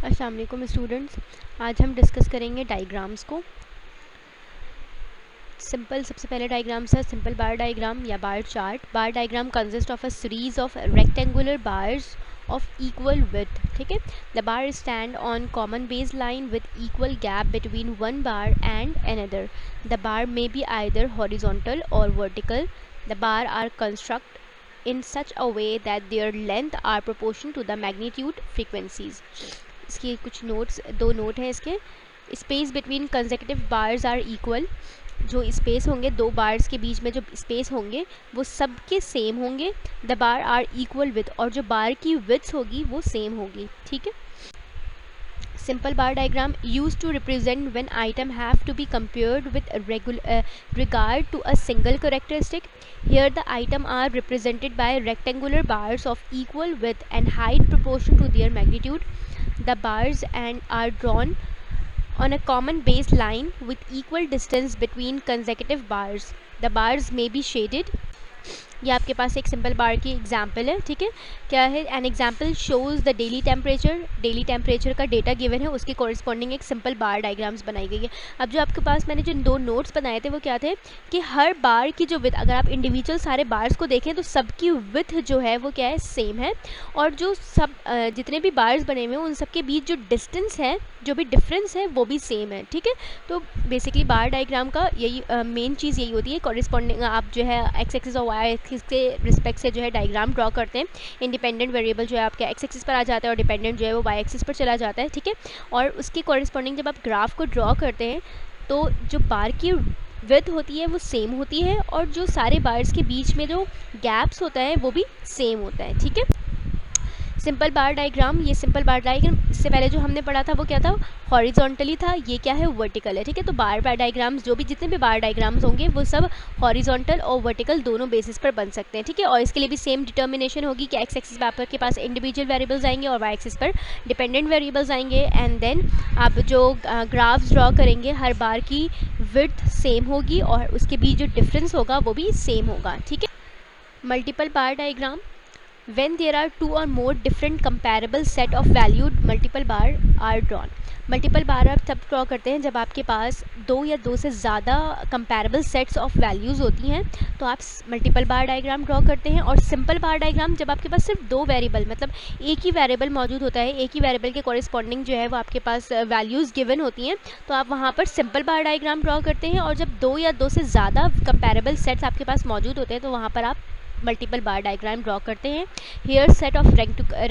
अस्सलाम वालेकुम स्टूडेंट्स, आज हम डिस्कस करेंगे डायग्राम्स को। सबसे पहले डायग्राम्स है सिंपल बार डायग्राम या bar chart. Bar diagram consist of a series of rectangular bars of equal width. ठीक है, the bar stand on common base line with equal gap between one bar and another. The bar may be either horizontal or vertical. The bar are constructed in such a way that their length are proportional to the magnitude frequencies. इसकी कुछ notes, दो note है इसके। Space between consecutive bars are equal. जो space होंगे दो bars के बीच में, जो स्पेस होंगे वो सबके सेम होंगे। The bar are equal width, और जो बार की विड्थ होगी वो सेम होगी। ठीक है, simple bar diagram used to represent when item have to be compared with regard to a single characteristic. Here the item are represented by rectangular bars of equal width and height proportion to their magnitude. The bars and are drawn on a common base line with equal distance between consecutive bars. The bars may be shaded. ये आपके पास एक simple बार की example है। ठीक है, क्या है? An example shows the daily temperature का डेटा गिवन है, उसके कॉरेस्पॉन्डिंग एक सिंपल बार डायग्राम्स बनाई गई है। अब जो आपके पास मैंने जो दो नोट्स बनाए थे वो क्या थे कि हर बार की जो विथ, अगर आप इंडिविजुअल सारे बार्स को देखें तो सबकी विथ जो है वो क्या है, सेम है। और जो सब जितने भी बार्स बने हुए हैं उन सबके बीच जो डिस्टेंस है, जो भी डिफरेंस है वो भी सेम है। ठीक है, तो बेसिकली बार डायग्राम का यही मेन चीज़ यही होती है। कॉरेस्पॉन्डिंग आप जो है एक्स एक्सिस और वाई एक्सिस के रिस्पेक्ट से जो है डायग्राम ड्रॉ करते हैं। इंडिपेंडेंट वेरिएबल जो है आपके एक्स एक्सिस पर आ जाता है और डिपेंडेंट जो है वो वाई एक्सिस पर चला जाता है। ठीक है, और उसके कॉरेस्पॉन्डिंग जब आप ग्राफ को ड्रॉ करते हैं तो जो बार की विड्थ होती है वो सेम होती है, और जो सारे बार्स के बीच में जो गैप्स होता है वो भी सेम होता है। ठीक है, सिंपल बार डायग्राम, ये सिंपल बार डायग्राम इससे पहले जो हमने पढ़ा था वो क्या था, हॉरिजॉन्टली था। ये क्या है, वर्टिकल है। ठीक है, तो बार डायग्राम्स जो भी जितने भी बार डायग्राम्स होंगे वो सब हॉरिजॉन्टल और वर्टिकल दोनों बेसिस पर बन सकते हैं। ठीक है, और इसके लिए भी सेम डिटर्मिनेशन होगी कि एक्स एक्सिस पर आपके पास इंडिविजुअल वेरिएबल्स आएंगे और वाई एक्सिस पर डिपेंडेंट वेरिएबल्स आएंगे। एंड देन आप जो ग्राफ्स ड्रॉ करेंगे हर बार की विड्थ सेम होगी और उसके बीच जो डिफरेंस होगा वो भी सेम होगा। ठीक है, multiple bar diagram, when there are two or more different comparable set of valued multiple bar are drawn. Multiple bar आप तब ड्रॉ करते हैं जब आपके पास दो या दो से ज़्यादा कंपैरेबल सेट्स ऑफ वैल्यूज़ होती हैं, तो आप मल्टीपल बार डायग्राम ड्रॉ करते हैं। और सिंपल बार डायग्राम जब आपके पास सिर्फ दो वेरिएबल, मतलब एक ही वेरिएबल मौजूद होता है, एक ही वेरिएबल के कॉरेस्पॉन्डिंग जो है वो आपके पास वैल्यूज़ गिवन होती हैं, तो आप वहाँ पर सिंपल बार डायग्राम ड्रॉ करते हैं। और जब दो या दो से ज़्यादा कंपैरेबल सेट्स आपके पास मौजूद होते हैं तो वहाँ पर आप मल्टीपल बार डायग्राम ड्रॉ करते हैं। Here set of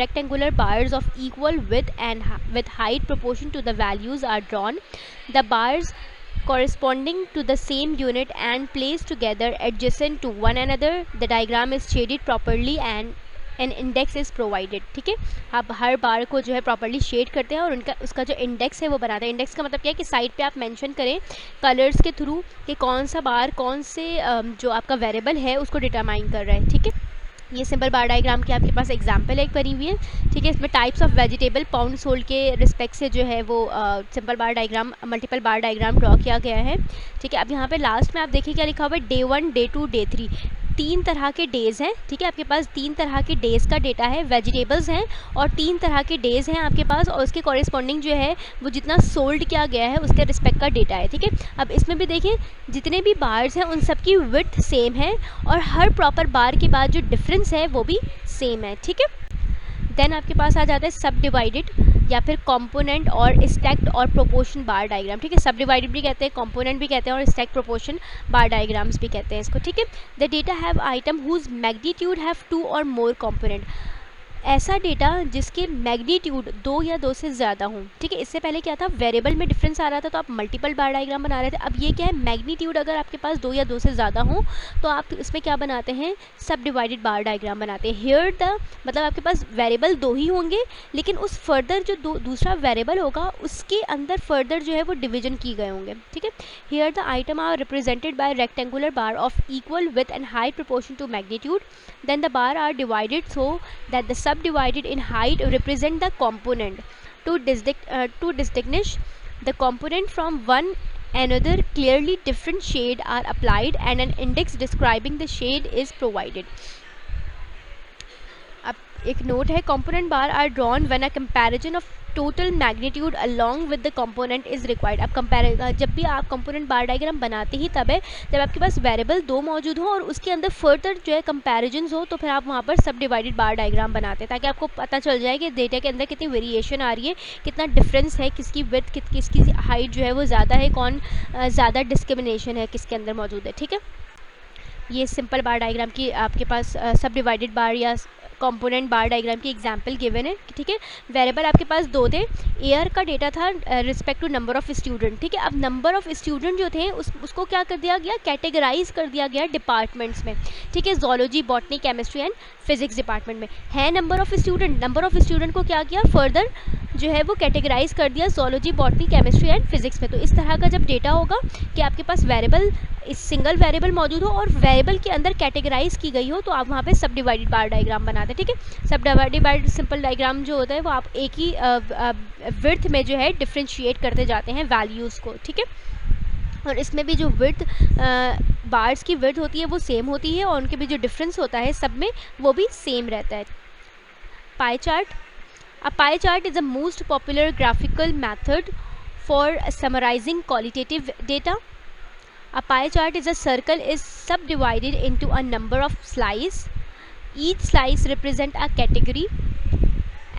rectangular bars of equal width and with height proportion to the values are drawn. The bars corresponding to the same unit and placed together adjacent to one another. The diagram is shaded properly and an index is provided. ठीक है, आप हर बार को जो है properly shade करते हैं और उनका उसका जो इंडेक्स है वो बनाते हैं। इंडेक्स का मतलब क्या है कि साइड पे आप मेंशन करें कलर्स के थ्रू कि कौन सा बार कौन से जो आपका वेरिएबल है उसको डिटरमाइन कर रहा है। ठीक है, ये सिंपल बार डायग्राम की आपके पास एग्जांपल एक बनी हुई है। ठीक है, इसमें types of vegetable pound sold के रिस्पेक्ट से जो है वो सिंपल बार डायग्राम, मल्टीपल बार डायग्राम ड्रॉ किया गया है। ठीक है, अब यहाँ पे लास्ट में आप देखिए क्या लिखा हुआ है, डे 1, डे 2, डे 3, तीन तरह के डेज़ हैं। ठीक है, आपके पास तीन तरह के डेज़ का डेटा है, वेजिटेबल्स हैं और तीन तरह के डेज़ हैं आपके पास, और उसके कॉरेस्पॉन्डिंग जो है वो जितना सोल्ड किया गया है उसके रिस्पेक्ट का डेटा है। ठीक है, अब इसमें भी देखिए जितने भी बार्स हैं उन सबकी विड्थ सेम है और हर प्रॉपर बार के बाद जो डिफरेंस है वो भी सेम है। ठीक है, देन आपके पास आ जाता है सब डिवाइडेड या फिर कंपोनेंट और स्टैक्ड और प्रोपोर्शन बार डायग्राम। ठीक है, सब डिवाइडेड भी कहते हैं, कंपोनेंट भी कहते हैं और स्टैक प्रोपोर्शन बार डायग्राम्स भी कहते हैं इसको। ठीक है, the data have item whose magnitude have two or more component, ऐसा डेटा जिसके मैग्नीट्यूड दो या दो से ज़्यादा हों। ठीक है, इससे पहले क्या था, वेरिएबल में डिफरेंस आ रहा था तो आप मल्टीपल बार डायग्राम बना रहे थे। अब ये क्या है, मैग्नीट्यूड अगर आपके पास दो या दो से ज़्यादा हों तो आप इसमें क्या बनाते हैं, सब डिवाइडेड बार डायग्राम बनाते हैं। हियर द मतलब आपके पास वेरिएबल दो ही होंगे लेकिन उस फर्दर जो दूसरा वेरिएबल होगा उसके अंदर फर्दर जो है वो डिवीजन किए गए होंगे। ठीक है, here the item are represented by rectangular bar of equal width and height proportion to magnitude. Then the bar are divided so that the subdivided in height represent the component. To distinguish the component from one another, clearly different shade are applied and an index describing the shade is provided. अब एक note है, component bar are drawn when a comparison of total magnitude along with the component is required. अब जब भी आप component बार diagram बनाते ही तब है जब आपके पास वेरिएबल दो मौजूद हो और उसके अंदर फर्दर जो है कंपैरिजन्स हो, तो फिर आप वहाँ पर सब डिवाइडेड बार डायग्राम बनाते हैं ताकि आपको पता चल जाए कि डेटा के अंदर कितनी वेरिएशन आ रही है, कितना डिफरेंस है, किसकी विड्थ किसकी हाइट जो है वो ज़्यादा है, कौन ज़्यादा डिस्क्रिमिनेशन है किसके अंदर मौजूद है। ठीक है, ये सिंपल बार डायग्राम की आपके पास सब डिवाइडेड बार या कंपोनेंट बार डायग्राम की एग्जांपल गिवन है। ठीक है, वेरिएबल आपके पास दो थे, एयर का डेटा था respect to number of student. ठीक है, अब नंबर ऑफ स्टूडेंट जो थे उसको क्या कर दिया गया, कैटेगराइज कर दिया गया डिपार्टमेंट्स में। ठीक है, zoology, botany, chemistry and physics department में है नंबर ऑफ स्टूडेंट को क्या किया, फर्दर जो है वो कैटेगराइज कर दिया zoology, botany, chemistry and physics में। तो इस तरह का जब डेटा होगा कि आपके पास वेरिएबल इस सिंगल वेरिएबल मौजूद हो और वेरिएबल के अंदर कैटेगराइज की गई हो, तो आप वहाँ पे सब डिवाइडेड बार डायग्राम बनाते हैं। ठीक है, सब डिवाइडेड बार सिंपल डायग्राम जो होता है वो आप एक ही विड्थ में जो है डिफ्रेंशिएट करते जाते हैं वैल्यूज़ को। ठीक है, और इसमें भी जो विड्थ बार्स की विड्थ होती है वो सेम होती है और उनके भी जो डिफरेंस होता है सब में वो भी सेम रहता है। Pie chart, a pie chart is the most popular graphical method for summarizing qualitative data. A pie chart is a circle is subdivided into a number of slices. Each slice represent a category.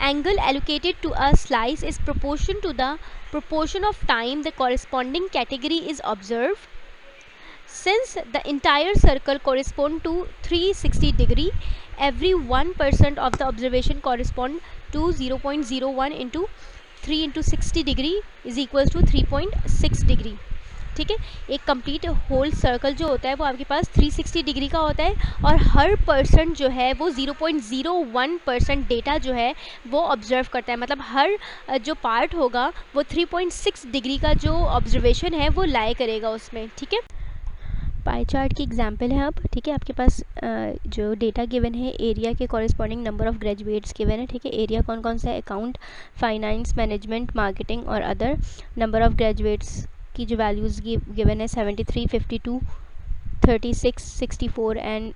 Angle allocated to a slice is proportion to the proportion of time the corresponding category is observed. Since the entire circle correspond to 360 degree, every 1% of the observation correspond to 0.01 into 3 into 60 degree is equals to 3.6 degree. ठीक है, एक complete whole circle जो होता है वो आपके पास 360 degree का होता है और हर परसेंट जो है वो 0.01% डेटा जो है वो ऑब्जर्व करता है। मतलब हर जो पार्ट होगा वो 3.6 डिग्री का जो ऑब्जर्वेशन है वो लाई करेगा उसमें। ठीक है, पाई चार्ट की एग्जांपल है अब। ठीक है, आपके पास जो डेटा गिवन है एरिया के corresponding number of graduates given है। ठीक है, एरिया कौन कौन सा है, अकाउंट, फाइनेंस, मैनेजमेंट, मार्केटिंग और अदर। नंबर ऑफ ग्रेजुएट्स की जो वैल्यूज़ गिवन है 73, 52, 36, 64 एंड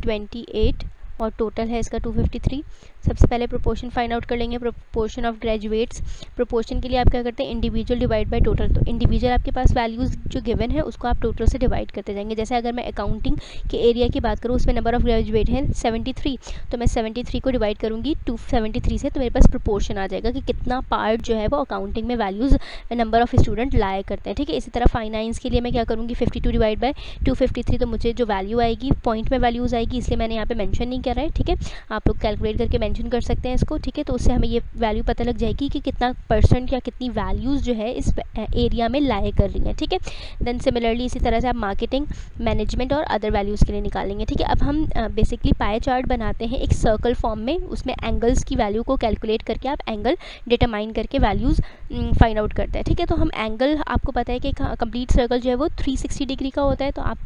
28 और टोटल है इसका 253। सबसे पहले प्रोपोर्शन फाइंड आउट कर लेंगे, प्रोपोर्शन ऑफ ग्रेजुएट्स। प्रोपोर्शन के लिए आप क्या करते हैं, इंडिविजुअल डिवाइड बाय टोटल। तो इंडिविजुअल आपके पास वैल्यूज़ जो गिवन है उसको आप टोटल से डिवाइड करते जाएंगे। जैसे अगर मैं अकाउंटिंग के एरिया की बात करूँ उसमें नंबर ऑफ ग्रेजुएट है 73, तो मैं 73 को डिवाइड करूँगी 273 से, तो मेरे पास प्रोपोर्शन आ जाएगा कि कितना पार्ट जो है वो अकाउंटिंग में वैल्यूज़ नंबर ऑफ स्टूडेंट लाया करते हैं। ठीक है, इसी तरह फाइनेंस के लिए मैं क्या करूँगी 52 डिवाइड बाय 253, तो मुझे जो वैल्यू आएगी पॉइंट में वैल्यूज़ आएगी, इसलिए मैंने यहाँ पे मेंशन नहीं कर रहा है। ठीक है, आप लोग कैलकुलेट करके मेंशन कर सकते हैं इसको। ठीक है, तो उससे हमें ये वैल्यू पता लग जाएगी कि कितना परसेंट या कितनी वैल्यूज़ जो है इस एरिया में लाए कर रही हैं। ठीक है, देन सिमिलरली इसी तरह से आप मार्केटिंग, मैनेजमेंट और अदर वैल्यूज़ के लिए निकालेंगे। ठीक है, अब हम बेसिकली पाई चार्ट बनाते हैं एक सर्कल फॉर्म में, उसमें एंगल्स की वैल्यू को कैलकुलेट करके आप एंगल डिटरमाइन करके वैल्यूज़ फाइंड आउट करते हैं। ठीक है, तो हम एंगल, आपको पता है कि कंप्लीट सर्कल जो है वो 360 डिग्री का होता है, तो आप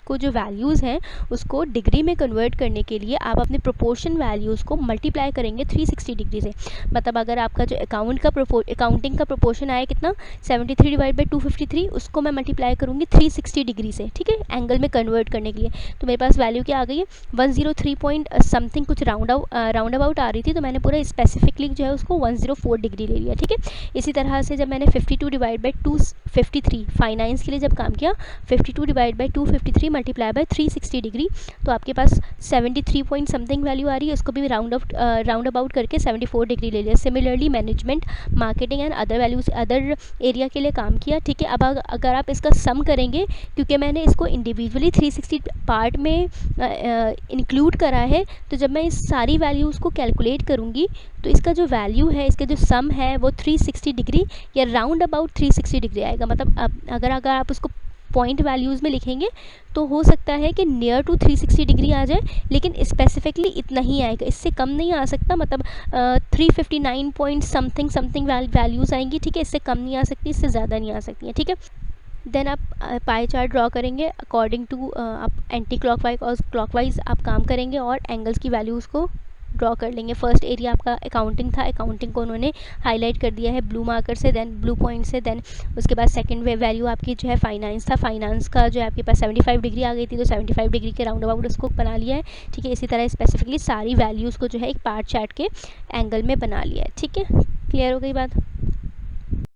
को जो वैल्यूज़ हैं उसको डिग्री में कन्वर्ट करने के लिए आप अपने प्रोपोर्शन वैल्यूज़ को मल्टीप्लाई करेंगे 360 डिग्री से। मतलब अगर आपका जो अकाउंटिंग का प्रोपोर्शन आया कितना 73 डिवाइड बाई 253, उसको मैं मल्टीप्लाई करूँगी 360 डिग्री से। ठीक है, एंगल में कन्वर्ट करने के लिए। तो मेरे पास वैल्यू क्या आ गई है 103 पॉइंट समथिंग, कुछ राउंड अबाउट आ रही थी, तो मैंने पूरा स्पेसिफिकली जो है उसको 104 डिग्री ले लिया। ठीक है, इसी तरह से जब मैंने 52 डिवाइड बाई 253 फाइनेंस के लिए जब काम किया 52 divide by 253 multiply by 360 degree, तो आपके पास 73 पॉइंट समथिंग वैल्यू आ रही है, उसको भी राउंड अबाउट करके 74 डिग्री ले लिया। Similarly management, marketing and other values, other area के लिए काम किया। ठीक है, अब अगर आप इसका सम करेंगे, क्योंकि मैंने इसको इंडिविजुअली 360 पार्ट में इंक्लूड करा है, तो जब मैं इस सारी वैल्यूज़ को कैलकुलेट करूँगी तो इसका जो वैल्यू है, इसका जो सम है वो 360 डिग्री या राउंड अबाउट 360 डिग्री आएगा। मतलब अगर आप उसको पॉइंट वैल्यूज़ में लिखेंगे तो हो सकता है कि नियर टू 360 डिग्री आ जाए, लेकिन स्पेसिफिकली इतना ही आएगा, इससे कम नहीं आ सकता। मतलब 359 पॉइंट समथिंग वैल्यूज़ आएंगी। ठीक है, इससे कम नहीं आ सकती, इससे ज़्यादा नहीं आ सकती है। ठीक है, देन आप पाई चार्ट ड्रॉ करेंगे अकॉर्डिंग टू आप एंटी क्लॉकवाइज और क्लॉकवाइज आप काम करेंगे और एंगल्स की वैल्यूज़ को ड्रॉ कर लेंगे। फर्स्ट एरिया आपका अकाउंटिंग था, अकाउंटिंग को उन्होंने हाईलाइट कर दिया है ब्लू मार्कर से, देन ब्लू पॉइंट से। देन उसके बाद सेकंड वैल्यू आपकी जो है फाइनेंस था, फाइनेंस का जो है आपके पास 75 डिग्री आ गई थी, तो 75 डिग्री के राउंड अबाउट उसको बना लिया है। ठीक है, इसी तरह स्पेसिफिकली सारी वैल्यूज़ को जो है एक पार्ट चार्ट के एंगल में बना लिया है। ठीक है, क्लियर हो गई बात।